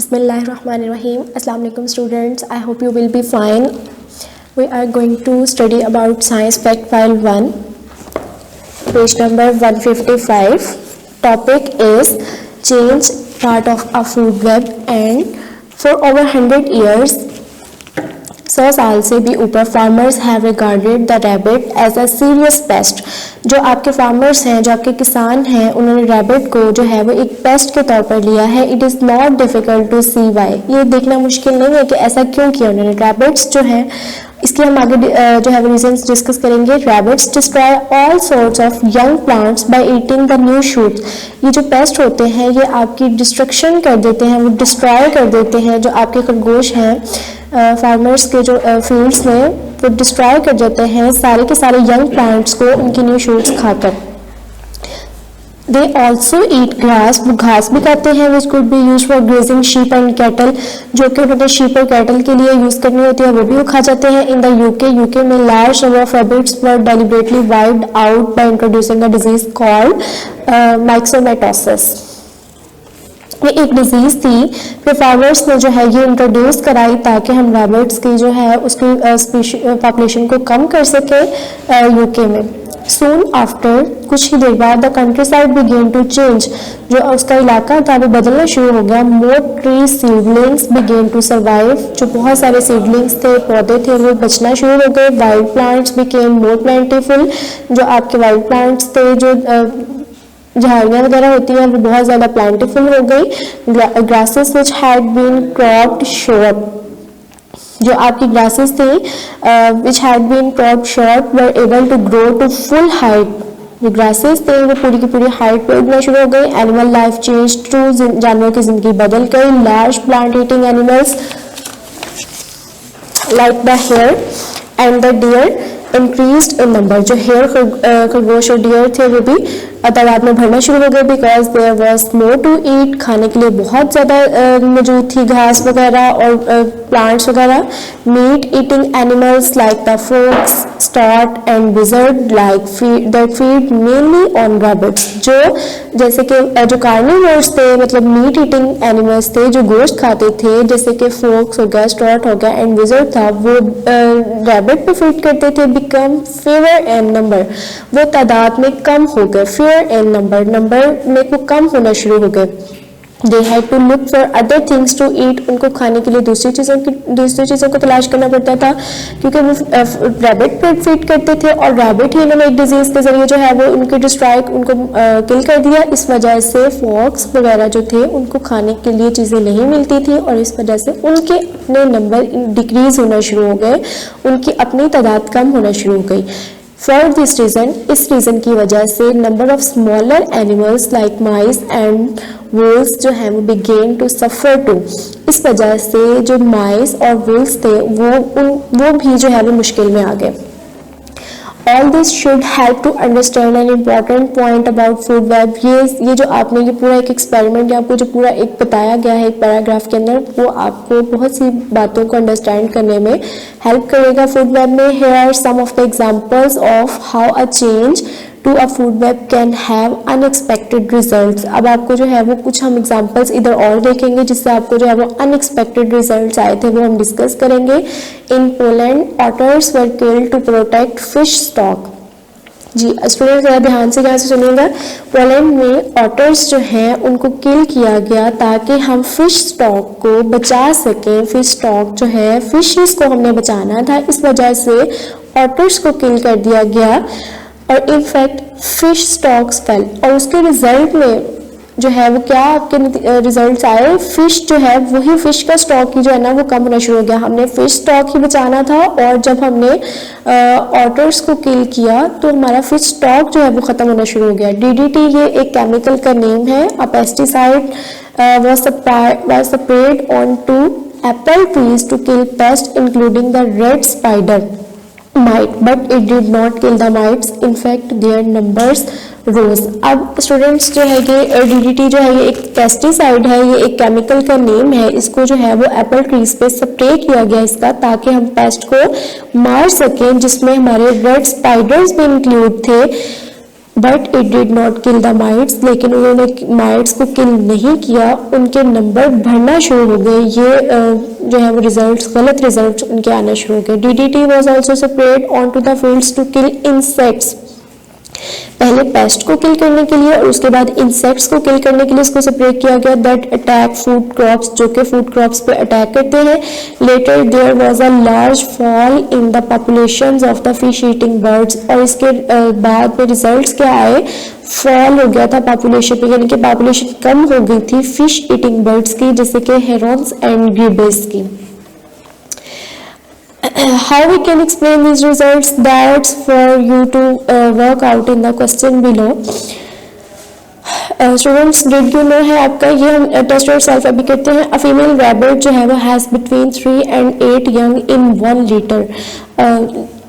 Bismillahirrahmanirrahim. Assalamu alaikum students. I hope you will be fine. We are going to study about science fact file 1, page number 155. Topic is change part of a food web, and for over 100 years 100 साल से भी ऊपर farmers have regarded the rabbit as a serious pest. जो आपके farmers हैं, जो आपके किसान हैं, उन्होंने रैबिट को जो है वो एक पेस्ट के तौर पर लिया है। It is not difficult to see why. ये देखना मुश्किल नहीं है कि ऐसा क्यों किया उन्होंने। रैबिट्स जो हैं, इसके हम आगे जो है वो रीजंस डिस्कस करेंगे। Rabbits destroy all sorts of young plants by eating the new shoots. ये जो पेस्ट होते हैं ये आपकी डिस्ट्रक्शन कर देते हैं, वो डिस्ट्रॉय कर देते हैं जो आपके खरगोश हैं फार्मर्स के जो फील्ड्स में, वो डिस्ट्रॉय कर देते हैं सारे के सारे यंग प्लांट्स को उनकी न्यू शूट्स खाकर। दे ऑल्सो ईट ग्रास, वो घास भी खाते हैं, which could be use for grazing sheep and cattle, जो कि उन्होंने शीप और कैटल के लिए यूज करनी होती है, वो भी वो खा जाते हैं। इन द यूके में large number of rabbits were deliberately wiped out by introducing a disease called myxomatosis. ये एक डिजीज थी, फिर फार्मर्स ने जो है ये इंट्रोड्यूस कराई ताकि हम रैबिट्स की जो है उसकी पॉपुलेशन को कम कर सके यूके में। सून आफ्टर, कुछ ही देर बाद, the countryside began to change, जो उसका इलाका था वो बदलना शुरू हो गया। More tree seedlings began to survive, जो बहुत सारे सीडलिंग्स थे, पौधे थे, वो बचना शुरू हो गए। Wild plants became more plentiful, जो आपके वाइल्ड प्लांट्स थे, जो झाड़ियाँ वगैरह होती हैं, वो बहुत ज़्यादा प्लांटीफुल हो गई। Grasses which had been cropped short, जो आपकी ग्रासेस थी which had been cropped short were able to grow to full height. जो ग्रासेस थे वो पूरी की पूरी हाइट पे उगना शुरू हो गई। एनिमल लाइफ चेंज टू, जानवरों की जिंदगी बदल गई। Large plant eating animals like the hare and the deer increased in number, जो हेयर खरगोश और डियर थे वो भी तादाद में बढ़ना शुरू हो गए। Because there was more to eat, खाने के लिए बहुत ज़्यादा मौजूद थी घास वगैरह और प्लांट्स वगैरह। Meat eating animals like the fox, stoat and weasel like that feed mainly on rabbits, जो जैसे कि जो कार्निवोर्स थे, मतलब मीट ईटिंग एनिमल्स थे जो गोश्त खाते थे, जैसे कि फोक्स हो गया, स्टॉट हो गया एंड विजर्ड था, वो रैबिट पे फीड करते थे। बिकम फेवर एंड नंबर, वो तादाद में कम हो गए। एंड नंबर में वो कम होना शुरू हो गए। They had to look for other things to eat, उनको खाने के लिए दूसरी चीज़ों को तलाश करना पड़ता था, क्योंकि वो रैबिट पे फीड करते थे और रैबिट ही इन्होंने एक डिजीज़ के जरिए जो है वो उनको डिस्ट्रॉय, उनको किल कर दिया। इस वजह से फॉक्स वगैरह जो थे उनको खाने के लिए चीज़ें नहीं मिलती थी और इस वजह से उनके अपने नंबर डिक्रीज होना शुरू हो गए, उनकी अपनी तादाद कम होना शुरू हो गई। फॉर दिस रीज़न, इस रीज़न की वजह से number of smaller animals like mice and Wolves जो है वो बिगेन टू सफ़र टू, इस वजह से जो माइस और वुल्स थे वो भी जो है वो मुश्किल में आ गए। All this should help to understand an important point about food web। ये जो आपने ये पूरा एक एक्सपेरिमेंट, आपको जो पूरा एक बताया गया है एक पैराग्राफ के अंदर, वो आपको बहुत सी बातों को अंडरस्टैंड करने में हेल्प करेगा फूड वेब में। Here are some of the examples of how a change to a food web can have unexpected results। अब आपको जो है वो कुछ हम एग्जांपल्स इधर और देखेंगे जिससे आपको जो है वो अनएक्सपेक्टेड रिजल्ट्स आए थे, वो हम डिस्कस करेंगे। In Poland otters were killed to protect fish stock. जी स्टूडेंट ज़रा ध्यान से यहाँ से सुनिएगा। पोलैंड में ऑटर्स जो हैं उनको किल किया गया ताकि हम फिश स्टॉक को बचा सकें। फिश स्टॉक जो है, फिशेस को हमने बचाना था, इस वजह से ऑटर्स को किल कर दिया गया और इनफैक्ट फिश स्टॉक्स फेल। और उसके रिजल्ट में जो है वो क्या आपके रिजल्ट्स आए, फिश जो है वही फिश का स्टॉक ही जो है ना वो कम होना शुरू हो गया। हमने फिश स्टॉक ही बचाना था और जब हमने ऑटर्स को किल किया तो हमारा फिश स्टॉक जो है वो ख़त्म होना शुरू हो गया। DDT ये एक केमिकल का नेम है। A pesticide was sprayed onto apple trees to kill pests including the red spider mite, but it did not kill the mites. In fact, their numbers rose। अब स्टूडेंट्स जो है ये DDT जो है ये एक पेस्टिसाइड है, ये एक केमिकल का नेम है। इसको जो है वो एप्पल ट्रीज पे स्प्रे किया गया इसका, ताकि हम पेस्ट को मार सकें, जिसमें हमारे रेड स्पाइडर्स भी इंक्लूड थे। But it did not kill the mites, लेकिन उन्होंने माइट्स को किल नहीं किया, उनके नंबर बढ़ना शुरू हो गए। ये जो है वो रिजल्ट्स, गलत रिजल्ट्स उनके आना शुरू हो गए। DDT was also spread onto the fields to kill insects. पहले पेस्ट को किल करने के लिए और उसके बाद इंसेक्ट्स को किल करने के लिए इसको स्प्रे किया गया दैट अटैक फूड क्रॉप्स, जो कि फूड क्रॉप्स पे अटैक करते हैं। Later there was a large fall in the populations of the fish eating birds, और इसके बाद में रिजल्ट्स क्या आए, फॉल हो गया था पॉपुलेशन पे, यानी कि पॉपुलेशन कम हो गई थी फिश ईटिंग बर्ड्स की, जैसे कि हेरॉन्स एंड ग्रीबेस की। How we can explain these results? That's for you to work out in the question below. Students, did you know है आपका, ये हम टेस्ट और सेल्फ अभी करते हैं। A female rabbit जो है वो has between 3 and 8 young in 1 liter.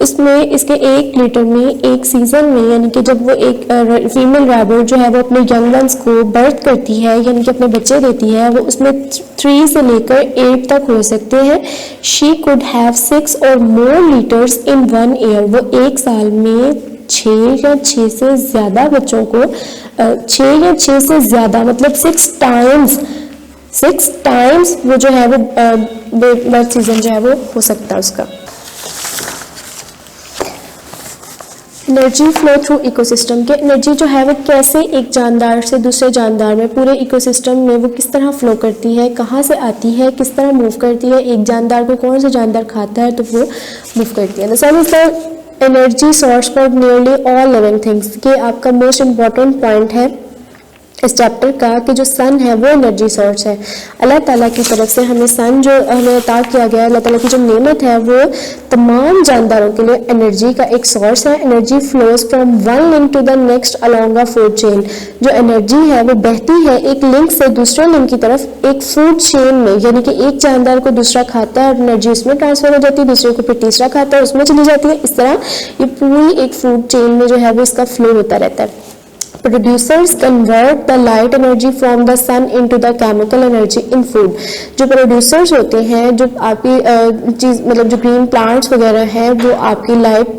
इसमें इसके 1 लीटर में एक सीजन में, यानी कि जब वो एक फीमेल रैबिट जो है वो अपने यंग वंस को बर्थ करती है, यानी कि अपने बच्चे देती है, वो उसमें 3 से लेकर 8 तक हो सकते हैं। शी कुड हैव 6 और मोर लीटर्स इन 1 ईयर। वो एक साल में 6 या 6 से ज़्यादा बच्चों को 6 या 6 से ज़्यादा मतलब 6 टाइम्स वो जो है वो बर्थ सीजन जो है वो हो सकता है उसका। एनर्जी फ्लो थ्रू इकोसिस्टम, के एनर्जी जो है वो कैसे एक जानदार से दूसरे जानदार में, पूरे इकोसिस्टम में वो किस तरह फ्लो करती है, कहाँ से आती है, किस तरह मूव करती है, एक जानदार को कौन सा जानदार खाता है तो वो मूव करती है। The sun is the energy source for nearly all living things, के आपका मोस्ट इम्पॉर्टेंट पॉइंट है इस चैप्टर का कि जो सन है वो एनर्जी सोर्स है। अल्लाह ताला की तरफ से हमें सन जो हमें अता किया गया है, अल्लाह ताला की जो नेमत है वो तमाम जानदारों के लिए एनर्जी का एक सोर्स है। Energy flows from one link to the next along a food chain, जो एनर्जी है वो बहती है एक लिंक से दूसरे लिंक की तरफ एक फूड चेन में, यानी कि एक जानदार को दूसरा खाता है और एनर्जी उसमें ट्रांसफर हो जाती है, दूसरे को फिर तीसरा खाता है उसमें चली जाती है। इस तरह ये पूरी एक फूड चेन में जो है वो इसका फ्लो होता रहता है। Producers convert the light energy from the sun into the chemical energy in food. जो producers होते हैं, जो आपकी चीज़ मतलब जो ग्रीन प्लांट्स वगैरह हैं, वो आपकी लाइट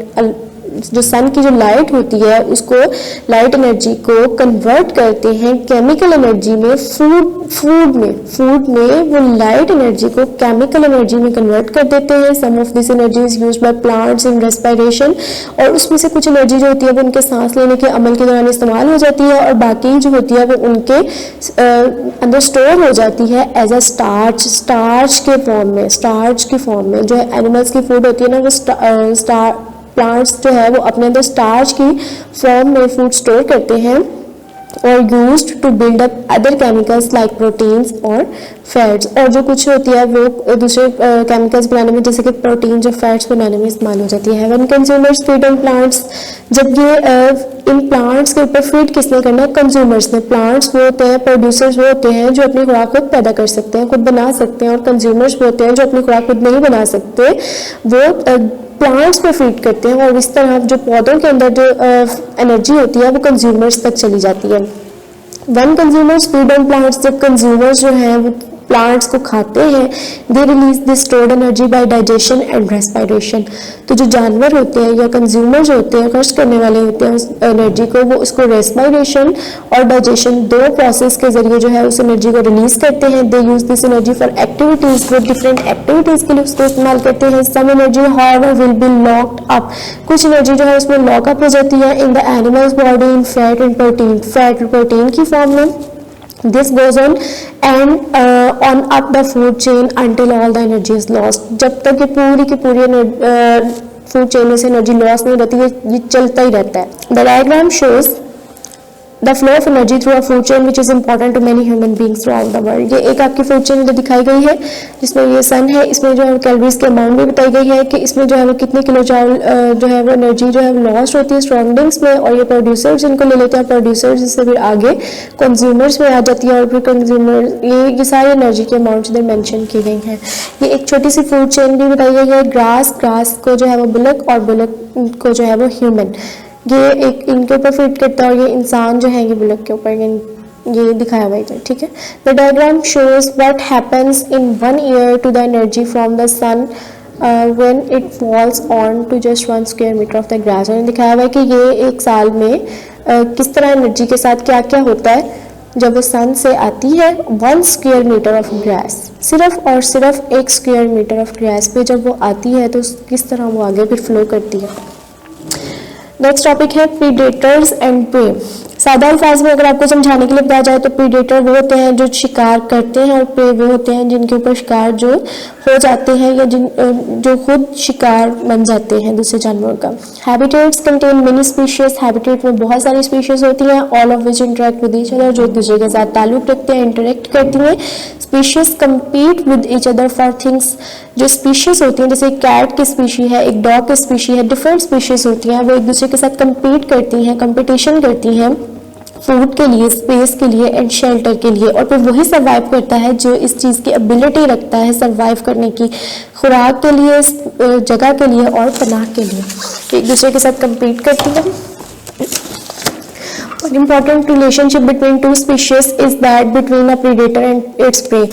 जो सन की जो लाइट होती है उसको लाइट एनर्जी को कन्वर्ट करते हैं केमिकल एनर्जी में। फूड में वो लाइट एनर्जी को केमिकल एनर्जी में कन्वर्ट कर देते हैं। Some of this energy is used by plants in respiration, और उसमें से कुछ एनर्जी जो होती है वो उनके सांस लेने के अमल के दौरान इस्तेमाल हो जाती है, और बाकी जो होती है वो उनके अंदर स्टोर हो जाती है एज अ स्टार्च की फॉर्म में। जो है एनिमल्स की फूड होती है ना, वो प्लांट्स जो है वो अपने अंदर स्टार्च की फॉर्म में फूड स्टोर करते हैं और used to build up other chemicals like proteins और फैट्स, और जो कुछ होती है वो दूसरे केमिकल्स बनाने में, जैसे कि प्रोटीन्स और फैट्स बनाने में इस्तेमाल हो जाती है। When consumers feed on plants, जब ये इन प्लांट्स के ऊपर फीड किसने करना है, कंज्यूमर्स ने। प्लांट्स वो होते हैं, प्रोड्यूसर्स वो होते हैं जो अपनी खुराक खुद पैदा कर सकते हैं, खुद बना सकते हैं, और कंज्यूमर्स वो होते हैं जो अपनी खुराक खुद नहीं बना सकते, वो प्लांट्स पे फीड करते हैं, और इस तरह जो पौधों के अंदर जो एनर्जी होती है वो कंज्यूमर्स तक चली जाती है। One consumers feed on plants, जब कंज्यूमर्स जो हैं वो प्लांट्स को खाते हैं, they release this stored energy by digestion and respiration. तो जो जानवर होते हैं या कंज्यूमर्स होते हैं, खर्च करने वाले होते हैं उस एनर्जी को, वो उसको रेस्पिरेशन और डाइजेशन दो प्रोसेस के जरिए जो है उस एनर्जी को रिलीज करते हैं। They use this energy for activities, वो डिफरेंट एक्टिविटीज के लिए उसको इस्तेमाल करते हैं। Some energy however will be locked up, कुछ एनर्जी जो है उसमें लॉकअप हो जाती है in the animals body in fat and protein, fat और प्रोटीन की फॉर्म में। This goes on and on up the food chain until all the energy is lost. जब तक ये पूरी की पूरी फूड चेन में से एनर्जी लॉस नहीं रहती, ये चलता ही रहता है। The diagram shows the flow of energy through a food chain which is important to many human beings throughout the world. ये एक आपकी फूड चेन जो दिखाई गई है, जिसमें ये सन है, इसमें जो है कैलोरीज के अमाउंट भी बताई गई है कि इसमें जो है वो कितने किलो चावल जो है वो एनर्जी जो है लॉस्ट होती है सराउंडिंग्स में, और ये प्रोड्यूसर्स इनको ले लेते हैं, प्रोड्यूसर्स इससे फिर आगे कंज्यूमर्स में आ जाती है, और फिर कंज्यूमर ये सारी एनर्जी के अमाउंट इधर मेंशन की गई हैं। ये एक छोटी सी फूड चेन भी बताई गई है। ग्रास को जो है वो बुलक, और बुलक को जो है वो ह्यूमन, ये एक इनके ऊपर फिट करता है, और ये इंसान जो है ये बुलक के ऊपर ये दिखाया हुआ है, ठीक है। The diagram shows what happens in 1 year to the energy from the sun when it falls onto just 1 square metre of the grass. उन्होंने दिखाया हुआ है कि ये एक साल में किस तरह एनर्जी के साथ क्या क्या होता है जब वो सन से आती है 1 स्क्वायर मीटर ऑफ गैस, सिर्फ और सिर्फ 1 स्क्वायर मीटर ऑफ गैस पे जब वो आती है तो किस तरह वो आगे फिर फ्लो करती है। नेक्स्ट टॉपिक है प्रीडेटर्स एंड प्रे। सादा अल्फाज में अगर आपको समझाने के लिए बताया जाए तो प्रीडेटर वो होते हैं जो शिकार करते हैं और प्रे वो होते हैं जिनके ऊपर शिकार जो हो जाते हैं या जो खुद शिकार बन जाते हैं दूसरे जानवरों का। Habitats contain many species, habitat में बहुत सारी स्पीशीज होती हैं, all of which interact with each other, जो एक दूसरे के साथ ताल्लुक रखते हैं, इंटरेक्ट करती हैं। Species compete with each other for things, जो स्पीशीज होती हैं जैसे एक कैट की स्पीशी है, एक डॉग की स्पीशी है, डिफरेंट स्पीशीज होती हैं, वो एक दूसरे के साथ कम्पीट करती हैं, कंपटीशन करती हैं फूड के लिए, स्पेस के लिए एंड शेल्टर के लिए, और फिर वही सर्वाइव करता है जो इस चीज़ की एबिलिटी रखता है सर्वाइव करने की, खुराक के लिए, जगह के लिए और पनाह के लिए, एक दूसरे के साथ कम्पीट करती है। An important relationship between two species is that between a predator and its prey.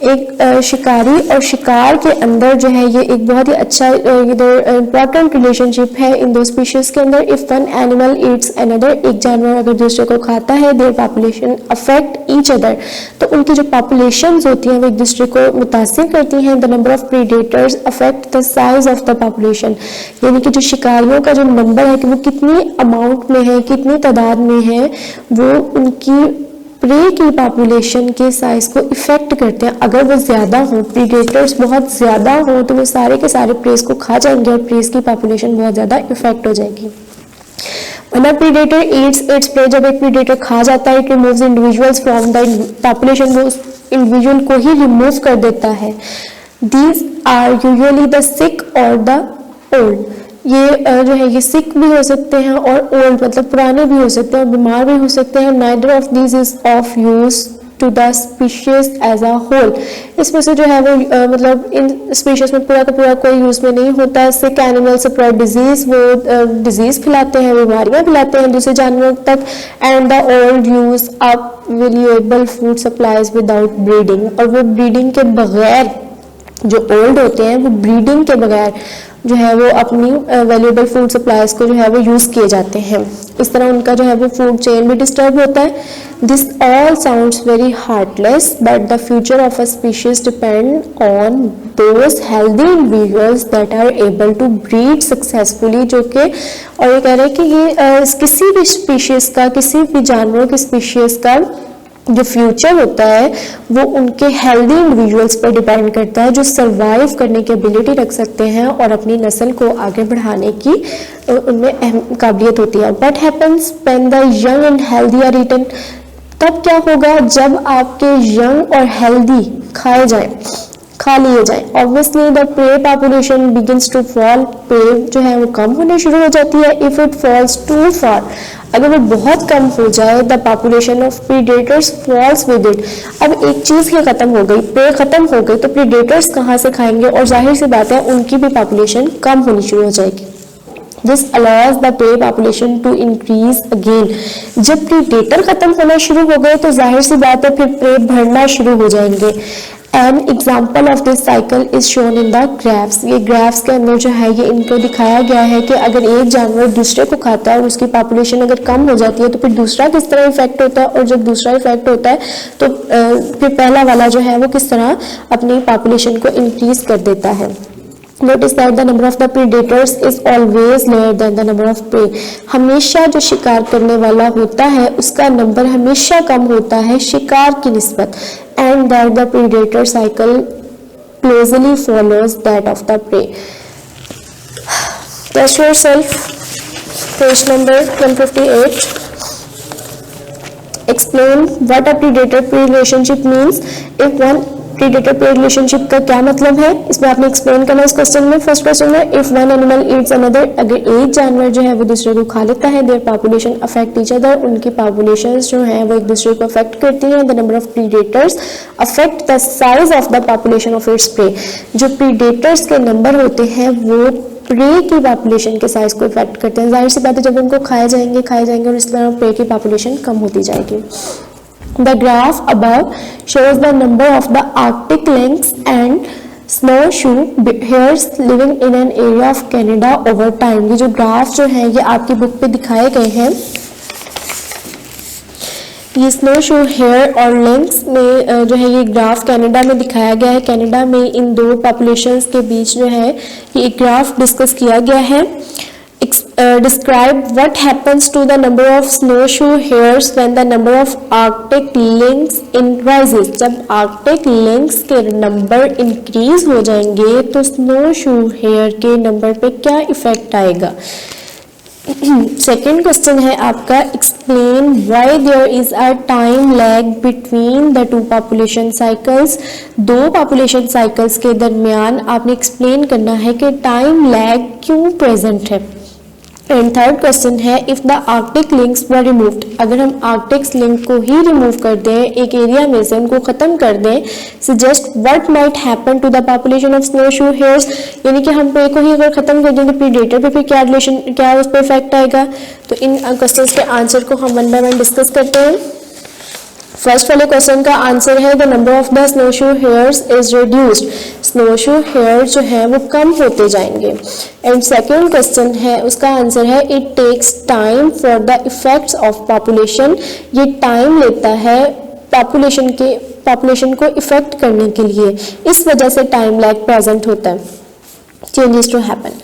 एक शिकारी और शिकार के अंदर जो है ये एक बहुत ही अच्छा इम्पॉर्टेंट रिलेशनशिप है इन दो स्पीशीज के अंदर। If one animal Yeats another, एक जानवर अगर दूसरे को खाता है, their population affect each other, तो उनकी जो पॉपुलेशंस होती हैं वो एक दूसरे को मुतासिर करती हैं। The number of predators affect the size of the population, यानी कि जो शिकारियों का जो नंबर है कि वो कितनी अमाउंट में है, कितनी तादाद में है, वो उनकी प्रे की पॉपुलेशन के साइज को इफेक्ट करते हैं। अगर वो ज्यादा हो, प्रीडेटर्स बहुत ज्यादा हो, तो वो सारे के सारे प्रेस को खा जाएंगे और प्रेस की पॉपुलेशन बहुत ज्यादा इफेक्ट हो जाएगी। When a predator eats its prey, जब एक प्रीडेटर खा जाता है, it removes individuals from the population, वो उस इंडिविजुअल को ही रिमूव कर देता है। These are usually the sick or the old, ये जो है ये सिक भी हो सकते हैं और ओल्ड मतलब पुराने भी हो सकते हैं और बीमार भी हो सकते हैं। Neither of these is of use to the species as a whole, इसमें से जो है वो मतलब इन स्पीशीज में पूरा का पूरा कोई यूज में नहीं होता है। सिक एनिमल से पूरा डिजीज, वो डिजीज फैलाते हैं, बीमारियां फैलाते हैं दूसरे जानवरों तक। And the old use up valuable food supplies without breeding, और वो ब्रीडिंग के बगैर, जो ओल्ड होते हैं वो ब्रीडिंग के बगैर जो है वो अपनी वैल्यूएबल फूड सप्लाईज को जो है वो यूज किए जाते हैं। इस तरह उनका जो है वो फूड चेन भी डिस्टर्ब होता है। This all sounds very heartless but the future of a species depend on those healthy individuals that are able to breed successfully, जो कि और ये कह रहे हैं कि ये किसी भी स्पीशीज का, किसी भी जानवरों की स्पीशीज का जो फ्यूचर होता है वो उनके हेल्दी इंडिविजुअल्स पर डिपेंड करता है, जो सरवाइव करने की एबिलिटी रख सकते हैं और अपनी नस्ल को आगे बढ़ाने की उनमें अहम काबिलियत होती है। What happens when the young and healthy are eaten, तब क्या होगा जब आपके यंग और हेल्दी खा लिए जाए। Obviously the prey population begins to fall, prey जो है वो कम होने शुरू हो जाती है। If it falls too far, अगर वो बहुत कम हो जाए, the population of predators falls with it. अब एक चीज ही खत्म हो गई, प्रे खत्म हो गई, तो प्रीडेटर्स कहाँ से खाएंगे, और जाहिर सी बात है उनकी भी पॉपुलेशन कम होनी शुरू हो जाएगी। This allows the prey population to increase again. जब प्रीडेटर खत्म होना शुरू हो गए तो जाहिर सी बात है फिर प्रे बढ़ना शुरू हो जाएंगे। An example of this cycle is shown in the graphs. ये graphs के अंदर जो है ये इनको दिखाया गया है कि अगर एक जानवर दूसरे को खाता है और उसकी पॉपुलेशन अगर कम हो जाती है तो फिर दूसरा किस तरह इफेक्ट होता है, और जब दूसरा इफेक्ट होता है तो फिर पहला वाला जो है वो किस तरह अपनी पॉपुलेशन को इंक्रीज कर देता है। Notice that the number of the predators is always lower than the number of prey. हमेशा जो शिकार करने वाला होता है उसका नंबर हमेशा कम होता है शिकार की निस्बत। And that the predator cycle closely follows that of the prey. Test yourself. Page number 158. Explain what a predator-prey relationship means. If one predator pray relationship का क्या मतलब है, इसमें आपने एक्सप्लेन करना है इस क्वेश्चन में। फर्स्ट क्वेश्चन में if one animal Yeats another, अगर एक जानवर जो है वो दूसरे को खा लेता है, their population affect each other, उनकी पॉपुलेशंस जो है वो एक दूसरे को अफेक्ट करती हैं। The number of predators affect the size of the population of its prey, जो प्रीडेटर्स के नंबर होते हैं वो प्रे की पॉपुलेशन के साइज को इफेक्ट करते हैं। जाहिर सी बात है जब उनको खाए जाएंगे और इस तरह प्रे की पॉपुलेशन कम होती जाएगी। The graph above shows the number of the Arctic lynx and snowshoe hares living in an area of Canada over time. ये जो ग्राफ जो है ये आपकी बुक पे दिखाए गए हैं, ये स्नो शू हेयर और लिंक्स में जो है ये ग्राफ कनाडा में दिखाया गया है। कनाडा में इन दो पॉपुलेशंस के बीच जो है ये ग्राफ डिस्कस किया गया है। Describe what happens to the number of snowshoe hares when the number of Arctic lynx increases। जब Arctic lynx के नंबर इंक्रीज हो जाएंगे तो snowshoe hare के नंबर पे क्या इफेक्ट आएगा। सेकेंड क्वेश्चन है आपका, explain why there is a time lag between the two population cycles. दो पॉपुलेशन साइकिल्स के दरमियान आपने एक्सप्लेन करना है कि टाइम लैग क्यों प्रेजेंट है। एंड थर्ड क्वेश्चन है, if the Arctic lynx were removed, अगर हम आर्कटिक लिंक को ही रिमूव कर दें, एक एरिया में से उनको खत्म कर दें, suggest what might happen to the population of snowshoe hares, यानी कि हम पे को ही अगर खत्म कर दें तो प्रीडेटर पे फिर क्या रिलेशन, क्या उस पर इफेक्ट आएगा। तो इन क्वेश्चंस के आंसर को हम वन बाय वन डिस्कस करते हैं। फर्स्ट वाले क्वेश्चन का आंसर है the number of the snowshoe hares is reduced, snowshoe hare जो है वो कम होते जाएंगे। एंड सेकेंड क्वेश्चन है उसका आंसर है it takes time for the effects of population, ये टाइम लेता है पॉपुलेशन को इफेक्ट करने के लिए, इस वजह से टाइम लैग प्रेजेंट होता है, changes to happen.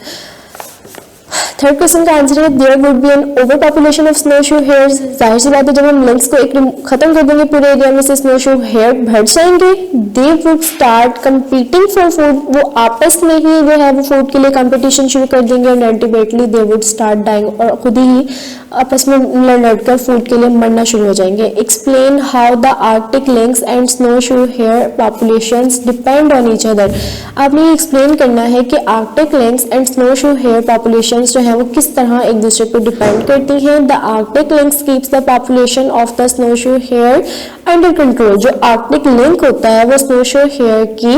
Third question का आंसर है there would be an over population of snowshoe hares, जाहिर सी बात है जब हम लिंक्स को एक खत्म कर देंगे पूरे एरिया में से स्नोशू हेयर बढ़ जाएंगे। दे would start competing for food, वो आपस में ही जो है वो फूड के लिए कंपटीशन शुरू कर देंगे and ultimately they would start dying, और खुद ही आपस में लड़कर फूड के लिए मरना शुरू हो जाएंगे। Explain how the Arctic lynx and snowshoe hare populations depend on each other, आपने ये एक्सप्लेन करना है कि Arctic lynx and snowshoe hare populations जो है वो किस तरह एक दूसरे पर डिपेंड करती हैं। The Arctic lynx keeps the population of the snowshoe hare under control, जो आर्कटिक लिंक होता है वो स्नोशू हेयर की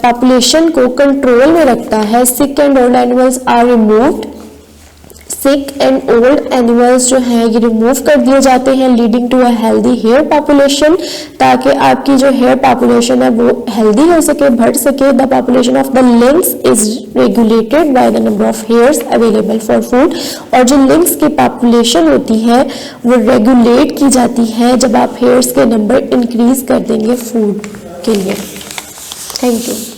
पॉपुलेशन को कंट्रोल में रखता है। Sick and old animals are removed, sick and old animals जो हैं ये रिमूव कर दिए जाते हैं, leading to a healthy hare population, ताकि आपकी जो हेयर पॉपुलेशन है वो हेल्दी हो सके, बढ़ सके। The population of the links is regulated by the number of hairs available for food, और जो लिंक्स की पॉपुलेशन होती है वो रेगुलेट की जाती है जब आप हेयर्स के नंबर इंक्रीज कर देंगे फूड के लिए। Thank you.